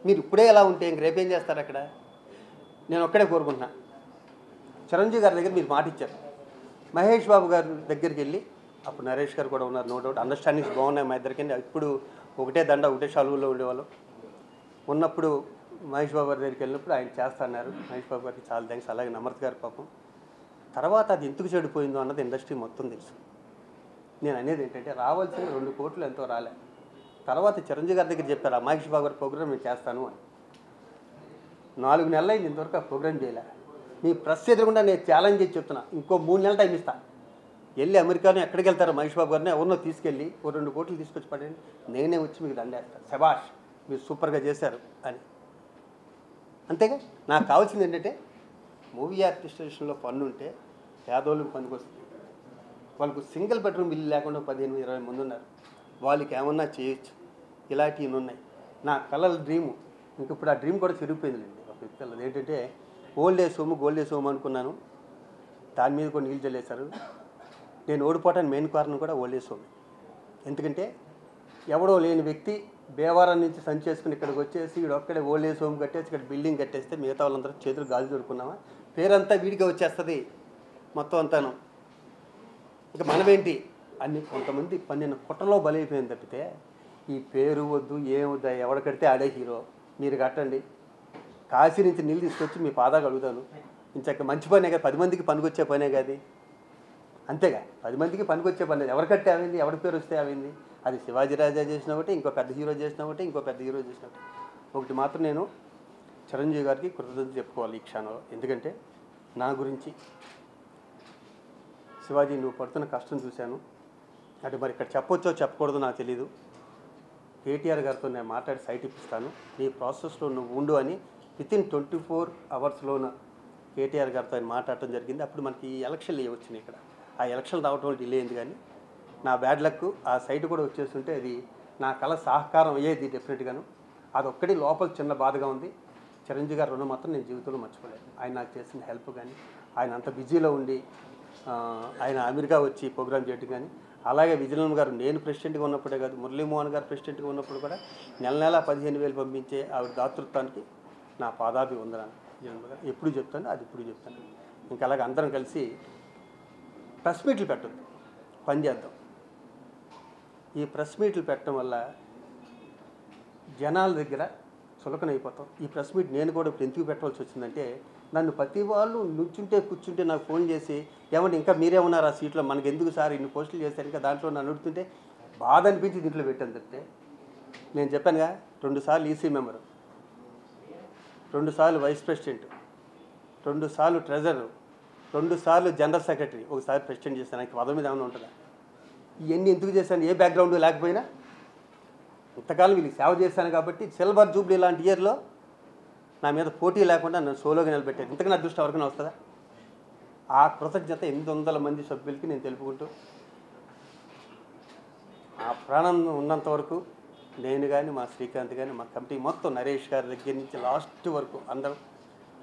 మీరు ఇప్పుడే ఎలా ఉంటే ఇంక రేపేం చేస్తారు అక్కడ? నేను ఒక్కడే కోరుకుంటున్నా, చిరంజీవి గారి దగ్గర మీరు మాట ఇచ్చారు, మహేష్ బాబు గారి దగ్గరికి వెళ్ళి, అప్పుడు నరేష్ గారు కూడా ఉన్నారు, నో డౌట్, అండర్స్టాండింగ్స్ బాగున్నాయి మా ఇద్దరికి. ఇప్పుడు ఒకటే దండ ఒకటే షాలువులో ఉండేవాళ్ళం. ఉన్నప్పుడు మహేష్ బాబు గారి దగ్గరికి వెళ్ళినప్పుడు ఆయన చేస్తున్నారు. మహేష్ బాబు గారికి చాలా థ్యాంక్స్. అలాగే నమ్రత్ గారి పాపం. తర్వాత అది ఎందుకు చెడిపోయిందో అన్నది ఇండస్ట్రీ మొత్తం తెలుసు. నేను అనేది ఏంటంటే రావాల్సిన 2 కోట్లు ఎంతో రాలే. తర్వాత చిరంజీవి గారి దగ్గర చెప్పారు, ఆ మహేష్ బాబు గారి ప్రోగ్రామ్ నేను చేస్తాను అని. 4 నెలలు అయింది, ఇంతవరకు ఆ ప్రోగ్రామ్ చేయలే. మీ ప్రెస్ ఎదురుకుండా నేను ఛాలెంజ్ చేసి చెప్తున్నా, ఇంకో 3 నెలలు టైం ఇస్తాను. వెళ్ళి అమెరికాను ఎక్కడికి వెళ్తారో మహేష్ బాబు గారిని ఎవరినో తీసుకెళ్ళి 2 కోట్లు తీసుకొచ్చి పడండి, నేనే వచ్చి మీకు దండేస్తాను, శబాష్ మీరు సూపర్గా చేశారు అని. అంతేగా నాకు కావాల్సింది ఏంటంటే మూవీ ఆర్టిస్టేషన్లో పన్ను ఉంటే పేదోళ్ళకి పనికి వస్తుంది. వాళ్ళకు సింగిల్ బెడ్రూమ్ ఇల్లు లేకుండా 15-20 మంది ఉన్నారు, వాళ్ళకి ఏమన్నా చేయొచ్చు. ఇలాంటివి ఉన్నాయి. నా కలల డ్రీము, ఇంక ఇప్పుడు ఆ డ్రీమ్ కూడా తిరిగిపోయిందిలేండి. ఒక వ్యక్తి ఏంటంటే old age home gold age home అనుకున్నాను, దాని మీద కూడా నీళ్ళు చల్లేశారు. నేను ఓడిపోవటానికి మెయిన్ కారణం కూడా ఓల్డ్ ఏజ్ హోమ్. ఎందుకంటే ఎవడో లేని వ్యక్తి బేవారం నుంచి సంచి చేసుకుని ఇక్కడికి వచ్చేసి వీడు ఒక్కడే ఓల్డ్ ఏజ్ హోమ్ కట్టేసి ఇక్కడ బిల్డింగ్ కట్టేస్తే మిగతా వాళ్ళందరూ చేతులు గాలి దొరుకున్నామా, పేరంతా వీడిగా వచ్చేస్తుంది మొత్తం అంతాను. ఇక మనమేంటి అన్ని కొంతమంది పన్నెండు కుట్రలో బలైపోయింది తప్పితే ఈ పేరు వద్దు ఏం వద్దా, ఎవడ కడితే ఆడే హీరో. మీరు కట్టండి, కాశీ నుంచి నీళ్ళు తీసుకొచ్చి మీ పాదాలు అడుగుతాను. ఇంచక్క మంచి పనే కదా, 10 మందికి పనికొచ్చే పనే కాదు. అంతేగా, 10 మందికి పనికొచ్చే పని లేదు. ఎవరు కట్టే అవింది, ఎవరి పేరు వస్తే అవింది. అది శివాజీ రాజా చేసిన ఒకటి, ఇంకో పెద్ద హీరో చేసిన ఒకటి, ఇంకో పెద్ద హీరో చేసిన ఒకటి మాత్రం నేను చిరంజీవి గారికి కృతజ్ఞతలు చెప్పుకోవాలి ఈ క్షణంలో. ఎందుకంటే నా గురించి శివాజీ నువ్వు పడుతున్న కష్టం చూశాను. అంటే మరి ఇక్కడ చెప్పొచ్చో చెప్పకూడదో నాకు తెలీదు. కేటీఆర్ గారితో నేను మాట్లాడి సైట్ ఇప్పిస్తాను, నీ ప్రాసెస్లో నువ్వు ఉండు అని వితిన్ 24 అవర్స్లోన కేటీఆర్ గారితో ఆయన మాట్లాడటం జరిగింది. అప్పుడు మనకి ఈ ఎలక్షన్లు వచ్చినాయి. ఇక్కడ ఆ ఎలక్షన్ రావటం డిలే అయింది, కానీ నా బ్యాడ్ లక్ ఆ సైట్ కూడా వచ్చేస్తుంటే అది నా కళ సహకారం అయ్యేది డెఫినెట్గాను. అదొక్కటి లోపల చిన్న బాధగా ఉంది. చిరంజీవి గారు రుణం మాత్రం నేను జీవితంలో మర్చిపోలేదు. ఆయన నాకు చేసిన హెల్ప్ కానీ, ఆయన అంత బిజీలో ఉండి ఆయన అమెరికా వచ్చి ప్రోగ్రామ్ చేయడం కానీ, అలాగే విజయనగరం గారు నేను ప్రెసిడెంట్గా ఉన్నప్పుడే కాదు, మురళీమోహన్ గారు ప్రెసిడెంట్గా ఉన్నప్పుడు కూడా నెల 15,000 పంపించే ఆవిడ దాతృత్వానికి నా పాదాభి వందనాలు. విజయనగరం గారు ఎప్పుడు చెప్తాను, అది ఇప్పుడు చెప్తాను. ఇంకా అలాగే అందరం కలిసి ప్రెస్ మీట్లు పెట్టద్దు, పని చేద్దాం. ఈ ప్రెస్ మీట్లు పెట్టడం వల్ల జనాల దగ్గర చులకనైపోతాం. ఈ ప్రెస్ మీట్ నేను కూడా ఇప్పుడు ఎందుకు పెట్టవలసి వచ్చిందంటే, నన్ను ప్రతి వాళ్ళు నుంచుంటే కూర్చుంటే నాకు ఫోన్ చేసి ఏమంటే ఇంకా మీరే ఉన్నారు ఆ సీట్లో, మనకు ఎందుకు సార్ ఇన్ని పోస్టులు చేశారు, ఇంకా దాంట్లో నన్ను అడుగుతుంటే బాధ అనిపించి దీంట్లో పెట్టాను తప్పితే. నేను చెప్పానుగా 2 సార్లు ఈసీ మెంబరు, 2 సార్లు వైస్ ప్రెసిడెంట్, 2 సార్లు ట్రెజరర్, 2 సార్లు జనరల్ సెక్రటరీ, ఒకసారి ప్రెసిడెంట్ చేశాను. నాకు పదవి మీద ఏమైనా ఉంటుందా? ఇవన్నీ ఎందుకు చేశాను? ఏ బ్యాక్గ్రౌండ్ లేకపోయినా ఇంతకాలం వీళ్ళకి సేవ చేశాను కాబట్టి సిల్వర్ జూబ్లీ లాంటి ఇయర్లో నా మీద పోటీ లేకుండా నన్ను సోలోగా నిలబెట్టారు. ఇంతకన్నా అదృష్టం ఎవరికైనా వస్తుందా? ఆ కృతజ్ఞత 800 మంది సభ్యులకి నేను తెలుపుకుంటూ, ఆ ప్రాణం ఉన్నంత వరకు నేను కానీ, మా శ్రీకాంత్ కానీ, మా కమిటీ మొత్తం నరేష్ గారి దగ్గర నుంచి లాస్ట్ వరకు అందరం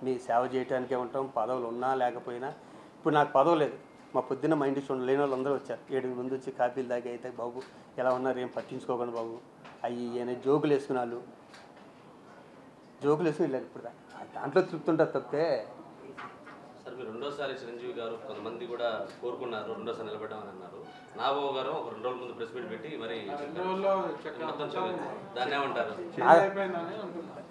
మీ సేవ చేయడానికే ఉంటాం. పదవులు ఉన్నా లేకపోయినా. ఇప్పుడు నాకు పదవి లేదు, మా పొద్దున్న మా ఇంటి చూడండి లేని వాళ్ళు అందరూ వచ్చారు. 7 మంది వచ్చి కాపీలు దాకా అయితే బాబు ఎలా ఉన్నారు, ఏం పట్టించుకోకండి బాబు, అవి అనే జోకులు వేసుకుని వాళ్ళు జోకులు వేసుకుని వెళ్ళారు. ఇప్పుడు దాంట్లో తృప్తి ఉంటుంది తప్పితే. సార్ మీరు రెండోసారి చిరంజీవి గారు కొంతమంది కూడా కోరుకున్నారు రెండోసారి నిలబెట్టామని అన్నారు. నాగబాబు గారు ఒక 2 రోజుల ముందు ప్రెస్ మీట్ పెట్టి మరి దాన్ని ఏమంటారు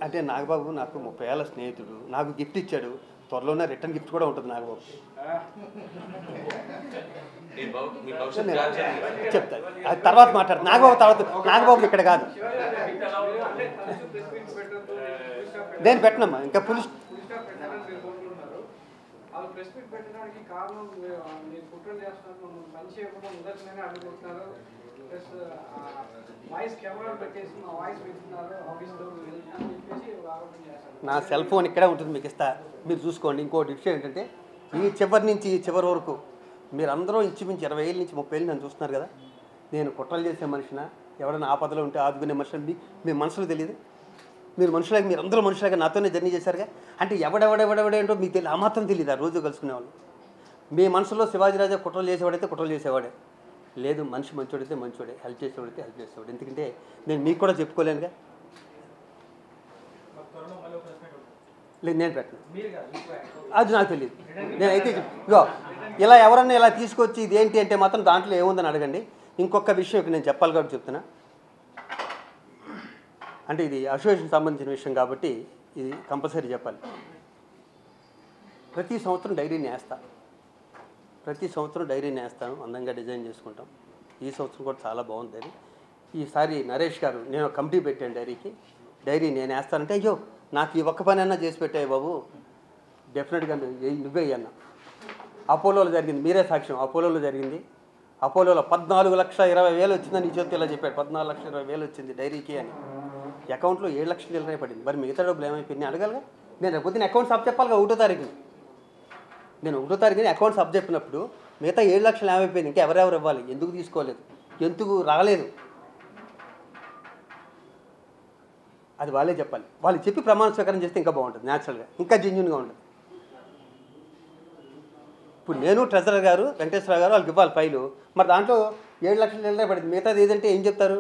అంటే, నాగబాబు నాకు 30 ఏళ్ళ స్నేహితుడు, నాకు గిఫ్ట్ ఇచ్చాడు. త్వరలోనే రిటర్న్ గిఫ్ట్ కూడా ఉంటుంది నాగబాబు. చెప్తాను, అది తర్వాత మాట్లాడు. నాగబాబు తర్వాత, నాగబాబు ఇక్కడ కాదు, నేను పెట్టనమ్మా. ఇంకా పులిస్ నా సెల్ ఫోన్ ఇక్కడే ఉంటుంది, మీకు ఇస్తా, మీరు చూసుకోండి. ఇంకోటి విషయం ఏంటంటే, ఈ చివరి నుంచి ఈ చివరి వరకు మీరందరూ ఇంచుమించు 20 ఏళ్ళ నుంచి 30 ఏళ్ళు నన్ను చూస్తున్నారు కదా. నేను కుట్రలు చేసే మనిషిన, ఎవరైనా ఆపదలో ఉంటే ఆదుకునే మనిషిని మీ మనసులో తెలియదు. మీరు మనుషులాగా, మీరు అందరూ మనుషులాగా నాతోనే జర్నీ చేశారుగా. అంటే ఎవడెవడెవడెవడేంటో మీకు తెలియదు, ఆ మాత్రం తెలియదు. ఆ రోజు కలుసుకునేవాళ్ళు మీ మనసులో శివాజీరాజా కుట్రలు చేసేవాడైతే కుట్రలు చేసేవాడే, లేదు మనిషి మంచోడైతే మంచోడే, హెల్ప్ చేసేవాడైతే హెల్ప్ చేసేవాడు. ఎందుకంటే నేను మీకు కూడా చెప్పుకోలేనుగా. లేదు నేను పెట్టను, అది నాకు తెలియదు. నేనైతే ఇగో ఇలా ఎవరన్నా ఇలా తీసుకొచ్చి ఇది ఏంటి అంటే మాత్రం దాంట్లో ఏముందని అడగండి. ఇంకొక విషయం ఇక్కడ నేను చెప్పాలి కాబట్టి చెప్తున్నా. అంటే ఇది అసోసియేషన్ సంబంధించిన విషయం కాబట్టి ఇది కంపల్సరీ చెప్పాలి. ప్రతి సంవత్సరం డైరీని వేస్తాను, అందంగా డిజైన్ చేసుకుంటాం. ఈ సంవత్సరం కూడా చాలా బాగుంది డైరీ. ఈసారి నరేష్ గారు నేను కమిటీ పెట్టాను డైరీ నేను వేస్తానంటే, అయ్యో నాకు ఈ ఒక్క పని అన్నా చేసి పెట్టాయి బాబు, డెఫినెట్గా నువ్వే అన్నా. అపోలోలో జరిగింది, మీరే సాక్ష్యం. అపోలోలో జరిగింది. అపోలోలో 14,20,000 వచ్చిందని ఈ చేతిలో ఇలా చెప్పాడు. 14,20,000 వచ్చింది డైరీకి అని. అకౌంట్లో 7,00,000 పడింది. మరి మిగతా డబ్బులు ఏమైపోయింది అడగాలిగా. నేను రేపు పొద్దున్న అకౌంట్స్ అప్ చెప్పాలిగా 1వ తారీఖుని. నేను 1వ తారీఖుని అకౌంట్స్ అప్ చెప్పినప్పుడు మిగతా 7,00,000 ఏమైపోయింది, ఇంకా ఎవరెవరు ఇవ్వాలి, ఎందుకు తీసుకోలేదు, ఎందుకు రాలేదు, అది వాళ్ళే చెప్పాలి. వాళ్ళు చెప్పి ప్రమాణ స్వీకారం చేస్తే ఇంకా బాగుంటుంది, న్యాచురల్గా ఇంకా జెన్యూన్గా ఉంటుంది. ఇప్పుడు నేను ట్రెజరర్ గారు వెంకటేశ్వర గారు వాళ్ళకి ఇవ్వాలి ఫైలు, మరి దాంట్లో 7,00,000 పడింది, మిగతాది ఏదంటే ఏం చెప్తారు,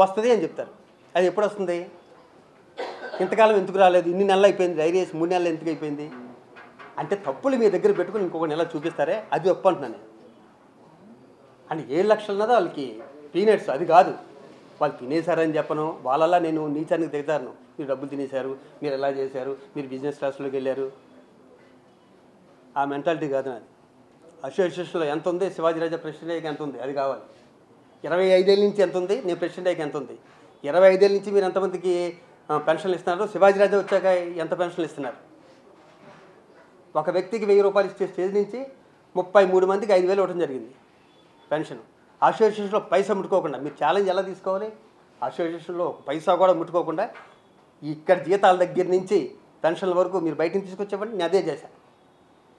వస్తుంది అని చెప్తారు. అది ఎప్పుడు వస్తుంది, ఇంతకాలం ఎందుకు రాలేదు, ఇన్ని నెలలు అయిపోయింది, డైరీ వేసి 3 నెలలు ఎందుకు అయిపోయింది అంటే తప్పులు మీ దగ్గర పెట్టుకుని ఇంకొక నెల చూపిస్తారే, అది ఒప్పు అంటున్నాను. అంటే 7,00,000 అన్నది వాళ్ళకి పీనట్స్, అది కాదు. వాళ్ళు తినేశారని చెప్పను, వాళ్ళలా నేను నీచానికి దిగుతాను. మీరు డబ్బులు తినేశారు, మీరు ఎలా చేశారు, మీరు బిజినెస్ క్లాస్లోకి వెళ్ళారు, ఆ మెంటాలిటీ కాదు నాది. అసోసియేషన్లో ఎంత ఉంది, శివాజీరాజా ప్రెసిడెంట్ అయ్యాక ఎంత ఉంది, అది కావాలి. 25 ఏళ్ళ నుంచి ఎంత ఉంది, నేను ప్రెసిడెంట్ అయ్యాక ఎంత ఉంది, 25 ఏళ్ళ నుంచి మీరు ఎంతమందికి పెన్షన్లు ఇస్తున్నారు, శివాజీరాజా వచ్చాక ఎంత పెన్షన్లు ఇస్తున్నారు. ఒక వ్యక్తికి 1,000 రూపాయలు ఇచ్చే స్టేజ్ నుంచి 33 మందికి 5,000 ఇవ్వడం జరిగింది పెన్షన్. అసోసియేషన్లో పైసా ముట్టుకోకుండా మీరు ఛాలెంజ్ ఎలా తీసుకోవాలి, అసోసియేషన్లో పైసా కూడా ముట్టుకోకుండా ఇక్కడ జీతాల దగ్గర నుంచి పెన్షన్ల వరకు మీరు బయట నుంచి తీసుకొచ్చేవ్వండి, నేను అదే చేశాను,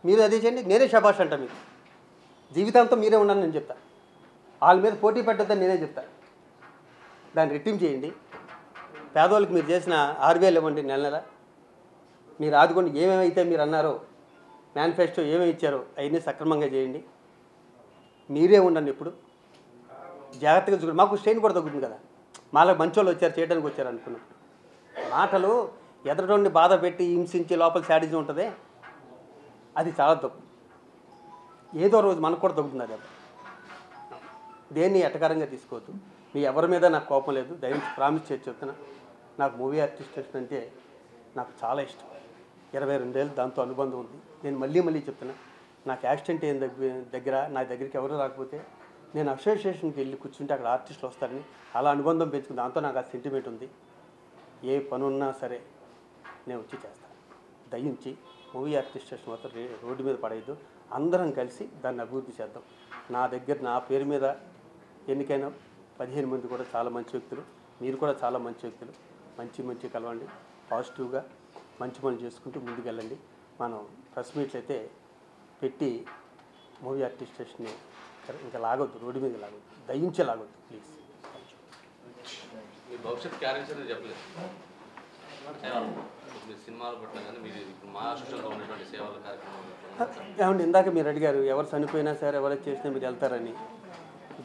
మీరు అదే చేయండి, నేనే శభాష్ అంట. మీకు జీవితాంతం మీరే ఉన్నాను నేను చెప్తాను. వాళ్ళ మీద పోటీ పెట్టొద్దని నేనే చెప్తాను. దాన్ని రెట్టింపు చేయండి. పేదవాళ్ళకి మీరు చేసిన 6,000 ఇవ్వండి నెల నెల. మీరు ఆదుకోండి, ఏమేమైతే మీరు అన్నారో మేనిఫెస్టో ఏమేమి ఇచ్చారో అవన్నీ సక్రమంగా చేయండి. మీరే ఉండండి, ఎప్పుడు జాగ్రత్తగా చూడండి. మాకు స్ట్రెయిన్ కూడా తగ్గుతుంది కదా, మాలో మంచోళ్ళు వచ్చారు చేయడానికి వచ్చారు అనుకున్నప్పుడు. మాటలు ఎదరటోడిని బాధ పెట్టి హింసించి లోపల శాడిజం ఉంటుంది, అది చాలా తప్పు. ఏదో రోజు మనకు కూడా తగ్గుతుంది అది. దేన్ని ఎటకారంగా తీసుకోవద్దు. మీ ఎవరి మీద నాకు కోపం లేదు, దయచేసి ప్రామిస్ చేసి చెప్తున్నా. నాకు మూవీ ఆర్టిస్ట్ అంటే నాకు చాలా ఇష్టం. 22 ఏళ్ళు దాంతో అనుబంధం ఉంది. నేను మళ్ళీ చెప్తున్నా, నాకు యాక్సిడెంట్ అయిన దగ్గర నా దగ్గరికి ఎవరు రాకపోతే నేను అసోసియేషన్కి వెళ్ళి కూర్చుంటే అక్కడ ఆర్టిస్టులు వస్తారని అలా అనుబంధం పెంచుకుని దాంతో నాకు ఆ సెంటిమెంట్ ఉంది. ఏ పని ఉన్నా సరే నేను వచ్చి చేస్తాను. దయించి మూవీ ఆర్టిస్ట్ మాత్రం రోడ్డు మీద పడేయద్దు. అందరం కలిసి దాన్ని అభివృద్ధి చేద్దాం. నా దగ్గర నా పేరు మీద ఎన్నికైన 15 మంది కూడా చాలా మంచి వ్యక్తులు, మీరు కూడా చాలా మంచి వ్యక్తులు. మంచి కలవండి, పాజిటివ్గా మంచి పనులు చేసుకుంటూ ముందుకెళ్ళండి. మనం ప్రెస్ మీట్లు అయితే పెట్టి మూవీ ఆర్టిస్ట్ స్టేషన్ని ఇంకా లాగొద్దు, రోడ్డు మీద లాగొద్దు, దయించే లాగొద్దు ప్లీజ్. మీ భవిష్యత్ క్యారెక్టర్ చెప్పలేదు, సినిమాలు పట్ల కానీ మీరు ఇప్పుడు మా అసోసియేషన్లో ఉన్నటువంటి సేవల కార్యక్రమం ఏమండి, ఇందాక మీరు అడిగారు ఎవరు చనిపోయినా సరే ఎవరు చేసినా మీరు వెళ్తారని.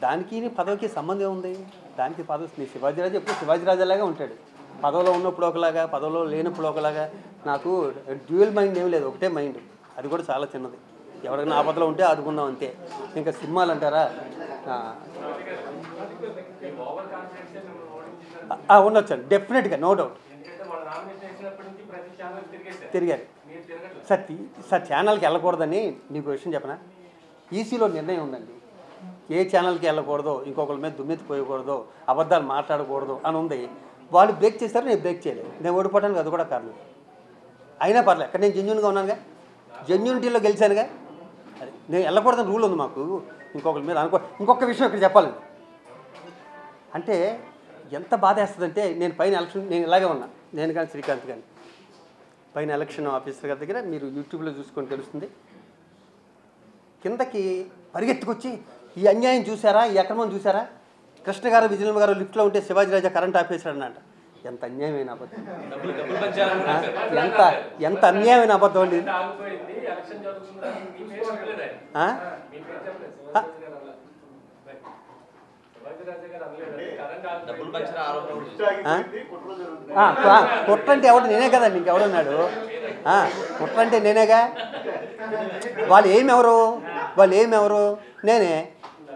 దానికి పదవికి సంబంధం ఉంది. దానికి పదవి మీ శివాజీరాజు ఎప్పుడు శివాజీరాజులాగా ఉంటాడు. పదవిలో ఉన్నప్పుడు ఒకలాగా, పదవిలో లేనప్పుడు ఒకలాగా. నాకు డ్యూయల్ మైండ్ ఏం లేదు, ఒకటే మైండ్, అది కూడా చాలా చిన్నది. ఎవరైనా ఆపదలో ఉంటే ఆదుకుందాం అంతే. ఇంకా సినిమాలు అంటారా, ఉండొచ్చండి, డెఫినెట్గా, నో డౌట్ తిరిగారు. సార్ ఛానల్కి వెళ్ళకూడదని మీకు విషయం చెప్పనా, ఈసీలో నిర్ణయం ఉందండి. ఏ ఛానల్కి వెళ్ళకూడదో, ఇంకొకరి మీద దుమ్మెత్తిపోయకూడదో, అబద్ధాలు మాట్లాడకూడదు అని ఉంది. వాళ్ళు బ్రేక్ చేస్తారు, నేను బ్రేక్ చేయలేదు. నేను ఓడిపోవడానికి అది కూడా కారణం. అయినా పర్లేదు, అక్కడ నేను జెన్యూన్గా ఉన్నానుగా, జెన్యూనిటీలో గెలిచానుగా. అది నేను వెళ్ళకూడదని రూల్ ఉంది మాకు. ఇంకొకరి మీద ఇంకొక విషయం ఇక్కడ చెప్పాలండి, అంటే ఎంత బాధ వేస్తుందంటే, నేను పైన ఎలక్షన్ నేను ఇలాగే ఉన్నా, నేను కానీ శ్రీకాంత్ కానీ పైన ఎలక్షన్ ఆఫీసర్ గారి దగ్గర మీరు యూట్యూబ్లో చూసుకొని తెలుస్తుంది. కిందకి పరిగెత్తుకొచ్చి ఈ అన్యాయం చూసారా, ఈ అక్రమం చూసారా, కృష్ణ గారు విజయనగరం గారు లిఫ్ట్లో ఉంటే శివాజీరాజా కరెంట్ ఆపేశాడన్నట. ఎంత అన్యాయమైన అబద్ధం, ఎంత అన్యాయమైన అబద్ధం అండి. డబ్బులు పంచిన ఆరోపణ కుట్ర అంటే ఎవడు నేనే కదండి, ఇంకెవడున్నాడు? కుట్ర అంటే నేనేగా. వాళ్ళు ఏమెవరు నేనే.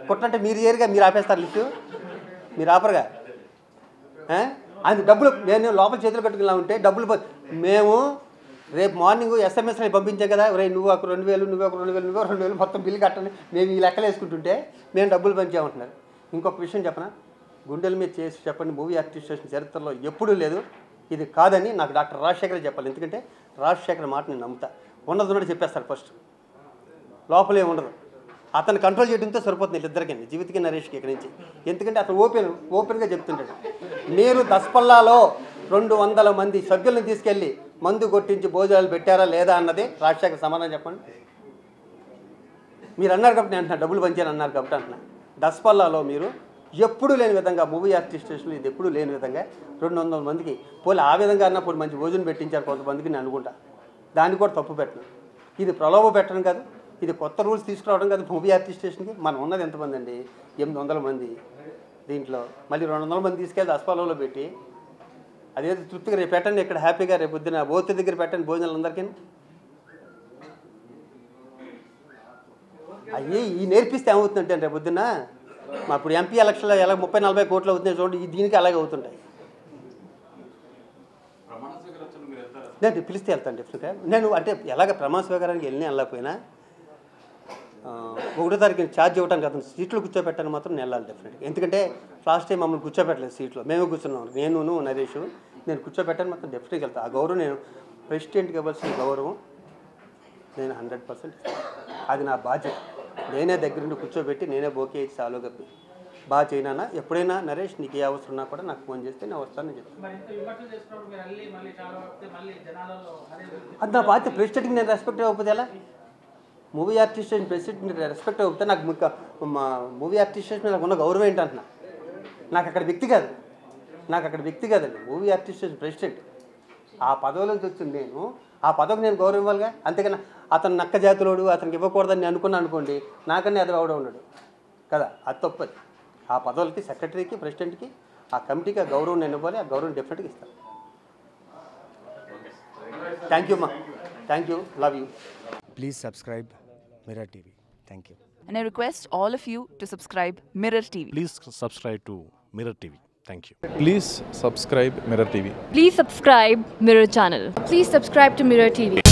కుట్ర అంటే మీరు చేయరుగా, మీరు ఆపేస్తారు లిఫ్ట్, మీరు ఆపరుగా. అది డబ్బులు నేను లోపల చేతులు కట్టుకున్నా ఉంటే డబ్బులు మేము రేపు మార్నింగ్ ఎస్ఎంఎస్లో పంపించాం కదా, నువ్వు ఒక 2000, నువ్వు ఒక 2000, నువ్వు 2000 మొత్తం బిల్లు కట్టండి, మేము ఈ లెక్కలు వేసుకుంటుంటే మేము డబ్బులు పంచామంటున్నారు. ఇంకొక విషయం చెప్పనా, గుండెల మీద చేసి చెప్పండి, మూవీ అడ్మినిస్ట్రేషన్ చరిత్రలో ఎప్పుడూ లేదు, ఇది కాదని నాకు డాక్టర్ రాజశేఖర్ చెప్పాలి. ఎందుకంటే రాజశేఖర్ మాట నేను నమ్ముతా. ఉన్నది చెప్పేస్తాడు ఫస్ట్, లోపలే ఉండదు. అతను కంట్రోల్ చేయడంతో సరిపోతుంది వీళ్ళిద్దరికీ, జీవితకి నరేష్కి ఇక్కడి నుంచి. ఎందుకంటే అతను ఓపెన్గా చెప్తుంటాడు. మీరు దసపల్లాలో 200 మంది సభ్యులను తీసుకెళ్ళి మందు కొట్టించి భోజనాలు పెట్టారా లేదా అన్నది రాజశేఖర్ సమాధానం చెప్పండి. మీరు అన్నారు కాబట్టి నేను అంటున్నా, డబ్బులు పంచాను అన్నారు కాబట్టి అంటున్నా. దసపల్లాలో మీరు ఎప్పుడూ లేని విధంగా మూవీ ఆర్టిస్టేషన్లు ఇది ఎప్పుడూ లేని విధంగా 200 మందికి పోలీ ఆ విధంగా అన్నప్పుడు మంచి భోజనం పెట్టించారు కొంతమందికి నేను అనుకుంటా. దాన్ని కూడా తప్పు పెట్టను. ఇది ప్రలోభ పెట్టడం కాదు, ఇది కొత్త రూల్స్ తీసుకురావడం కాదు. మూవీ ఆర్టిస్టేషన్కి మనం ఉన్నది ఎంతమంది అండి? 800 మంది. దీంట్లో మళ్ళీ 200 మంది తీసుకెళ్ళి దసపల్లాలో పెట్టి అదేదో తృప్తిగా రేపు పెట్టండి, ఇక్కడ హ్యాపీగా రేపు పొద్దున బోతి దగ్గర పెట్టండి భోజనాలు అందరికీ. అయ్యి ఈ నేర్పిస్తే ఏమవుతుందంటే రేపు పొద్దున్న మా ఇప్పుడు ఎంపీ ఎలక్షన్లో ఎలా 30-40 కోట్లు అవుతున్నాయి చూడండి, దీనికి అలాగే అవుతుంటాయి. నేను పిలిస్తే వెళ్తాను డెఫినెట్గా. నేను అంటే ఎలాగ ప్రమాణ స్వీకారానికి వెళ్ళకపోయినా 1వ తారీఖున ఛార్జ్ ఇవ్వడానికి అతను సీట్లు కూర్చోబెట్టాను మాత్రం నేను వెళ్ళాలి డెఫినెట్గా. ఎందుకంటే లాస్ట్ టైం మమ్మల్ని కూర్చోబెట్టలేదు సీట్లో, మేమే కూర్చున్నాం, నేను నరేష్. నేను కూర్చోబెట్టాను మాత్రం డెఫినెట్గా వెళ్తాను. ఆ గౌరవం నేను ప్రెసిడెంట్కి ఇవ్వాల్సిన గౌరవం నేను 100% అది నా బాధ్యత. నేనే దగ్గరుండి కూర్చోబెట్టి నేనే బోకే ఇచ్చి చాలు కప్పి బాగా చేయనా. ఎప్పుడైనా నరేష్ నీకు ఏ అవసరం ఉన్నా కూడా నాకు ఫోన్ చేస్తే నేను వస్తానని చెప్తాను. అది నా బాధ్యత. ప్రెసిడెంట్కి నేను రెస్పెక్ట్ ఇవ్వకపోతే ఎలా? మూవీ ఆర్టిస్టేషన్ ప్రెసిడెంట్ రెస్పెక్ట్ ఇవ్వకపోతే నాకు మా మూవీ ఆర్టిస్టేషన్ నాకు ఉన్న గౌరవం ఏంటంటున్నా. నాకు అక్కడ వ్యక్తి కాదండి, మూవీ ఆర్టిస్టేషన్ ప్రెసిడెంట్. ఆ పదవిలోంచి వచ్చింది నేను, ఆ పదవికి నేను గౌరవం ఇవ్వాలిగా. అంతేకన్నా అతను నక్క జాతులోడు, అతనికి ఇవ్వకూడదని నేను అనుకున్నాను అనుకోండి, నాకన్నా అది ఎవడో ఉన్నాడు కదా, అది తప్పది. ఆ పదవులకి సెక్రటరీకి ప్రెసిడెంట్కి ఆ కమిటీకి ఆ గౌరవం నేను ఇవ్వాలి, ఆ గౌరవం డెఫినెట్గా ఇస్తాను. థ్యాంక్ యూ అమ్మా, thank you, love you. Please subscribe Mirror TV. Thank you. And I request all of you to subscribe Mirror TV. Please subscribe to Mirror TV. Thank you. Please subscribe Mirror TV. Please subscribe Mirror channel. Please subscribe to Mirror TV.